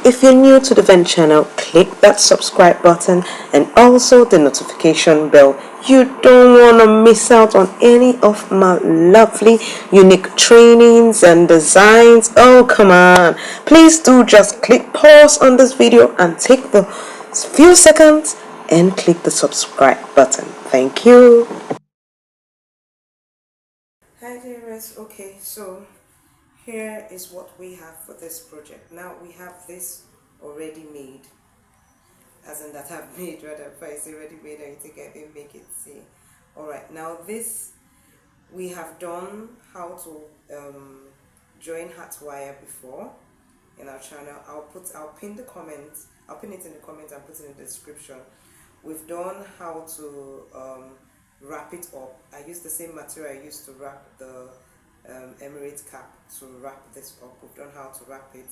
If you're new to the Dvent channel, click that subscribe button and also the notification bell. You don't want to miss out on any of my lovely, unique trainings and designs. Oh, come on. Please do just click pause on this video and take the few seconds and click the subscribe button. Thank you. Hi dearest. Okay, so here is what we have for this project. Now we have this already made, as in that I've made, rather. If I say already made, I think I didn't make it. See, all right. Now this we have done how to join hat wire before in our channel. I'll pin the comments. I'll pin it in the comments and put it in the description. We've done how to wrap it up. I used the same material I used to wrap the Emirates cap to wrap this up. We've done how to wrap it.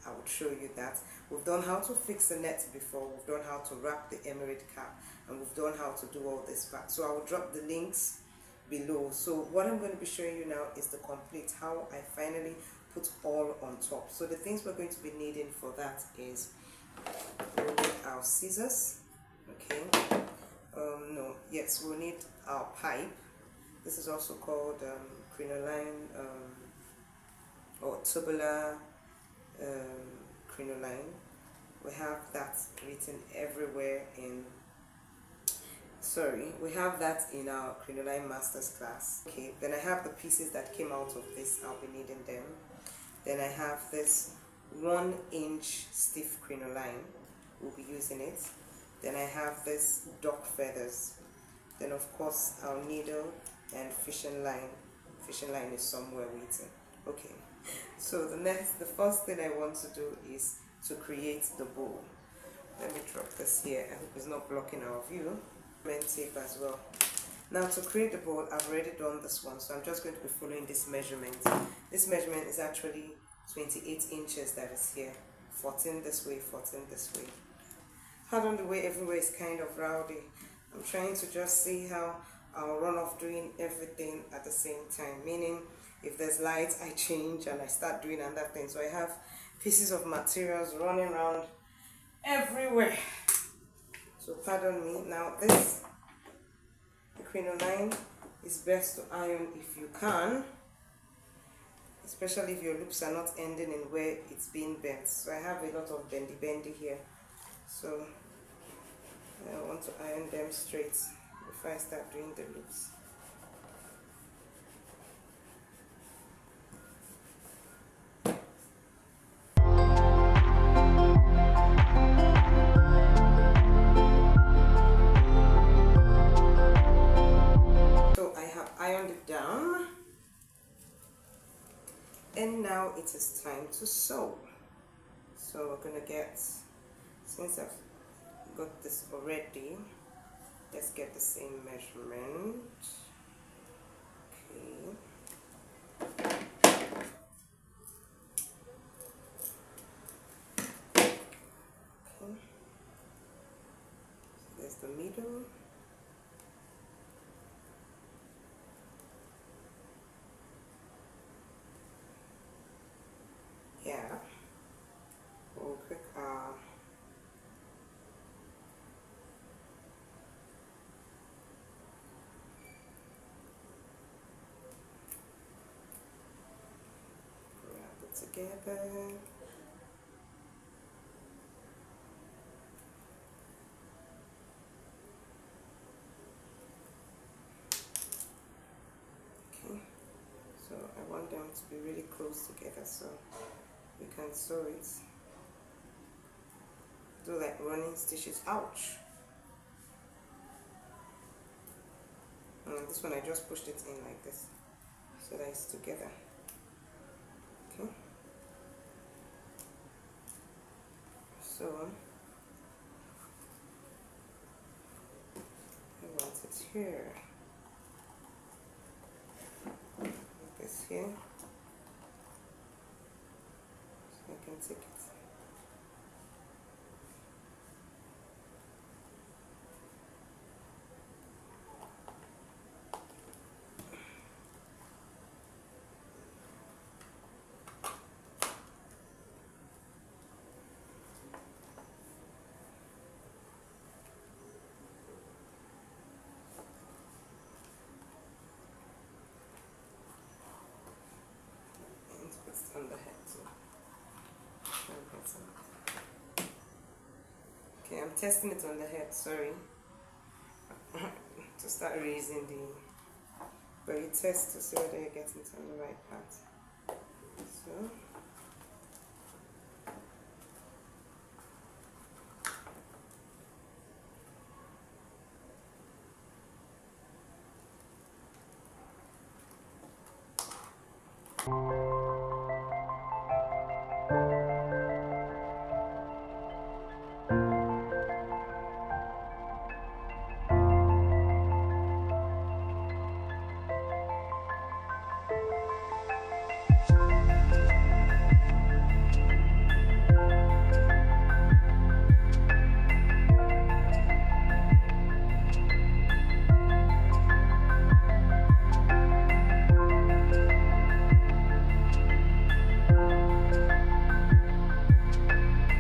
I would show you that. We've done how to fix the net before. We've done how to wrap the Emirate cap, and we've done how to do all this back. So I will drop the links below. So what I'm going to be showing you now is the complete, how I finally put all on top. So the things we're going to be needing for that is we'll need our scissors. Okay. We'll need our pipe. This is also called crinoline or tubular crinoline. We have that written everywhere in we have that in our crinoline masters class. Okay, then I have the pieces that came out of this. I'll be needing them. Then I have this 1-inch stiff crinoline. We'll be using it. Then I have this duck feathers. Then of course our needle and fishing line. Fishing line is somewhere waiting. Okay, so the first thing I want to do is to create the bowl. Let me drop this here. I hope it's not blocking our view. Tape as well. Now to create the bowl, I've already done this one, so I'm just going to be following this measurement. This measurement is actually 28 inches that is here. 14 this way, 14 this way. Pardon the way everywhere is kind of rowdy. I'm trying to just see how I'll run off doing everything at the same time, meaning if there's light I change and I start doing another thing. So I have pieces of materials running around everywhere, so pardon me. Now this crinoline is best to iron if you can, especially if your loops are not ending in where it's being bent. So I have a lot of bendy here, so I want to iron them straight before I start doing the loops. Ironed it down, and now it is time to sew. So we're gonna get, since I've got this already, let's get the same measurement. Okay. So there's the middle. Yeah, we'll click wrap it together. Okay, so I want them to be really close together, so we can sew it. Do like running stitches. Ouch! And this one I just pushed it in like this, so that it's together. Okay. So I want it here. Like this here. So I can take it. on the head too. Okay, I'm testing it on the head, sorry. To start raising the, but you test to see whether you're getting it on the right part. So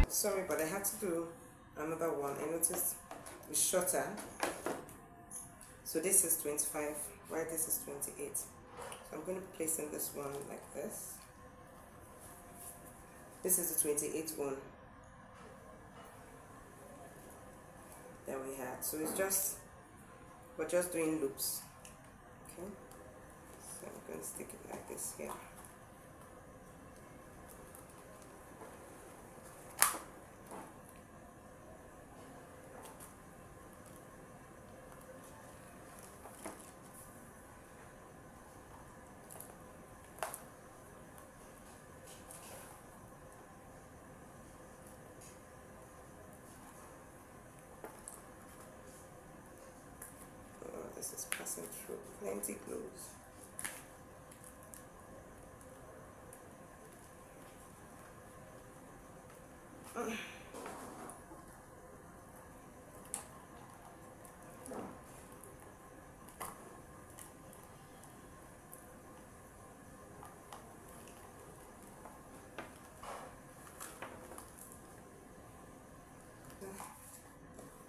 sorry, but I had to do another one. I noticed it's shorter. So this is 25, while this is 28. So I'm going to be placing this one like this. This is the 28 one that we had. So it's just, we're just doing loops. Okay. So I'm going to stick it like this here. This is passing through plenty glues.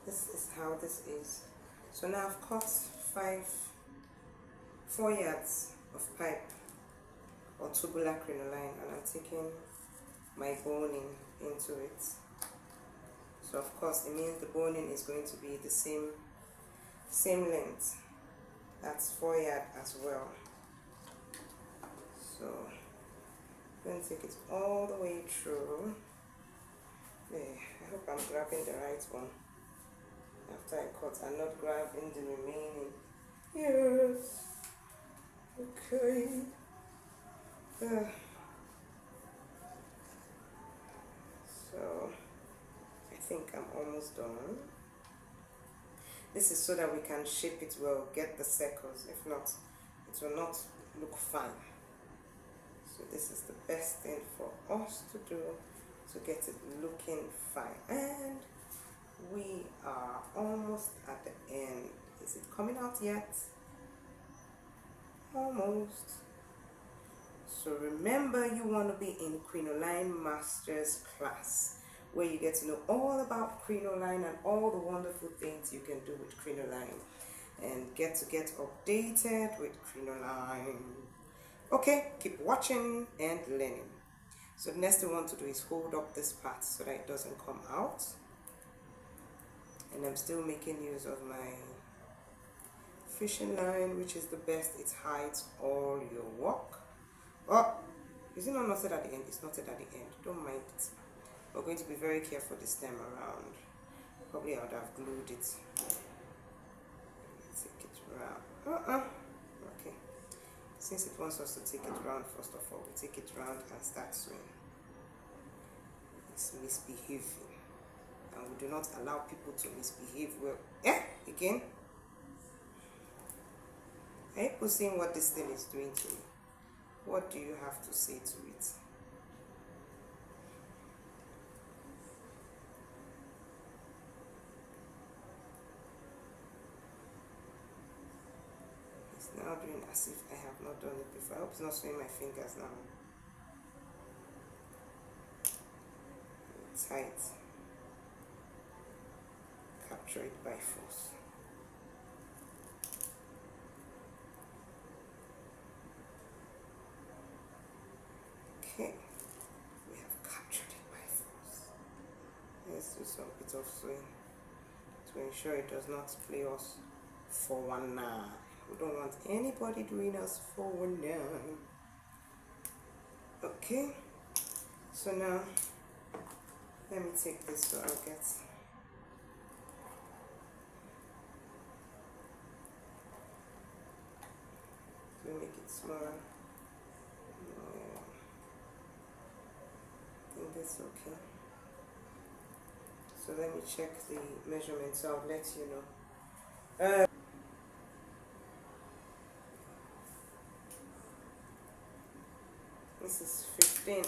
This is how this is. So now I've cut 4 yards of pipe or tubular crinoline, and I'm taking my boning into it. So of course it means the boning is going to be the same length. That's 4 yards as well. So I'm going to take it all the way through. Yeah, I hope I'm grabbing the right one after I cut and not grabbing the remaining. Yes. Okay. So I think I'm almost done. This is so that we can shape it well, get the circles. If not, it will not look fine. So this is the best thing for us to do to get it looking fine. And we are almost at the end. Is it coming out yet? Almost. So remember, you want to be in Crinoline Masters class, where you get to know all about crinoline and all the wonderful things you can do with crinoline and get updated with crinoline. Okay, keep watching and learning. So the next thing I want to do is hold up this part so that it doesn't come out. And I'm still making use of my fishing line, which is the best. It hides all your work. Oh, is it not knotted at the end? It's knotted at the end. Don't mind it. We're going to be very careful this time around. Probably I would have glued it. Take it round. Okay. Since it wants us to take it round, first of all, we take it round and start sewing. It's misbehaving. And we do not allow people to misbehave well. Yeah, again. Are you seeing what this thing is doing to you? What do you have to say to it? It's now doing as if I have not done it before. I hope it's not showing my fingers now. Tight. Capture it by force. Okay, we have captured it by force. Let's do some bit of swing to ensure it does not play us 419. We don't want anybody doing us 419. Okay, so now let me take this so I'll get to make it smaller. Yeah. I think that's okay. So let me check the measurements, so I'll let you know. This is 15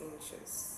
inches.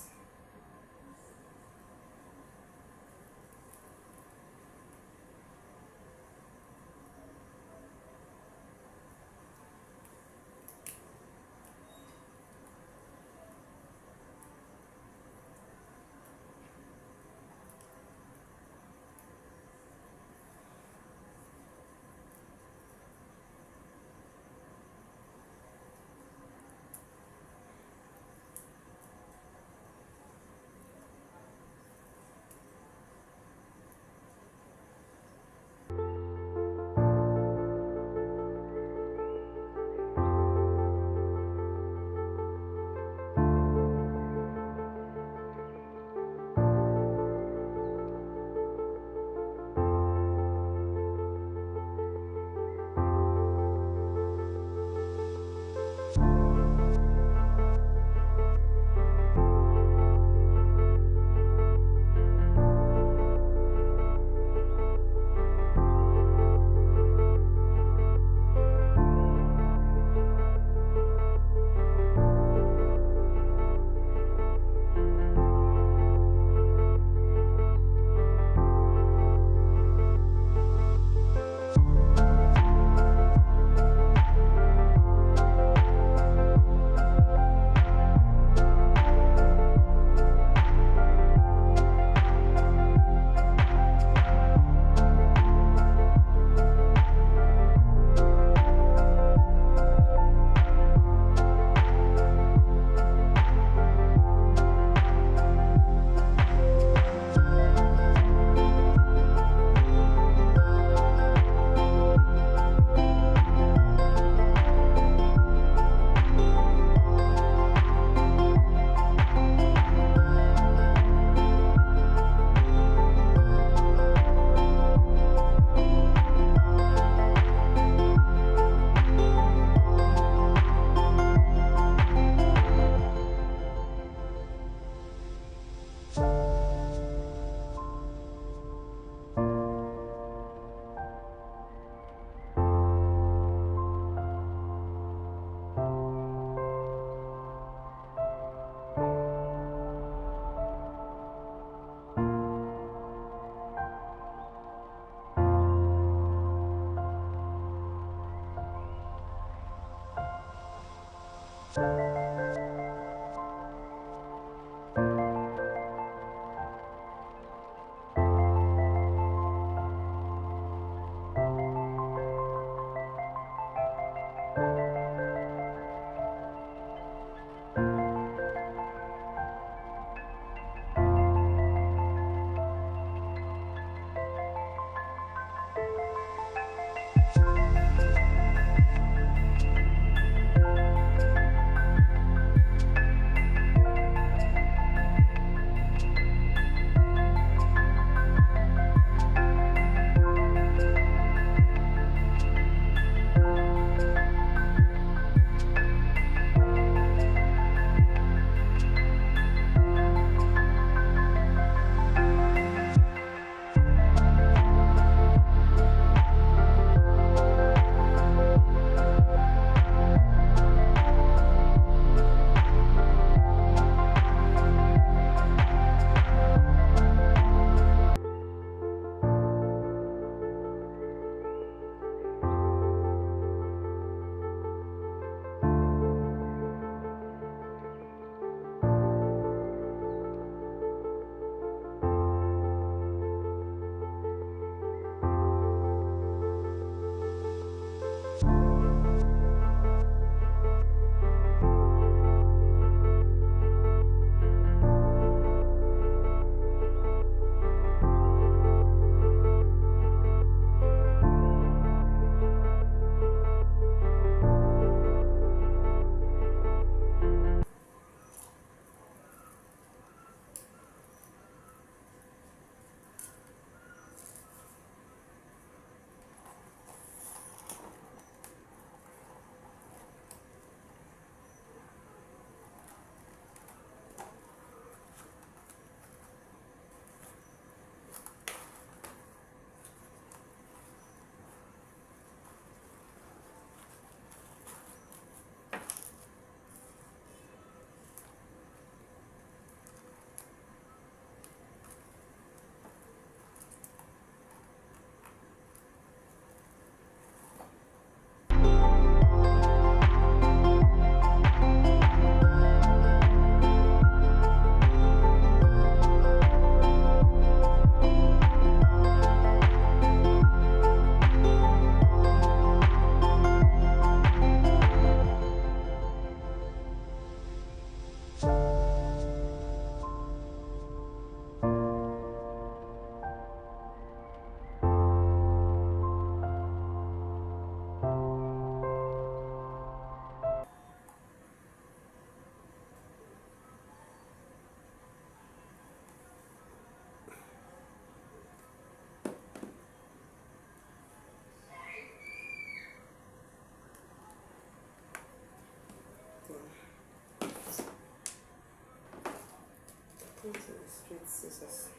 straight scissors.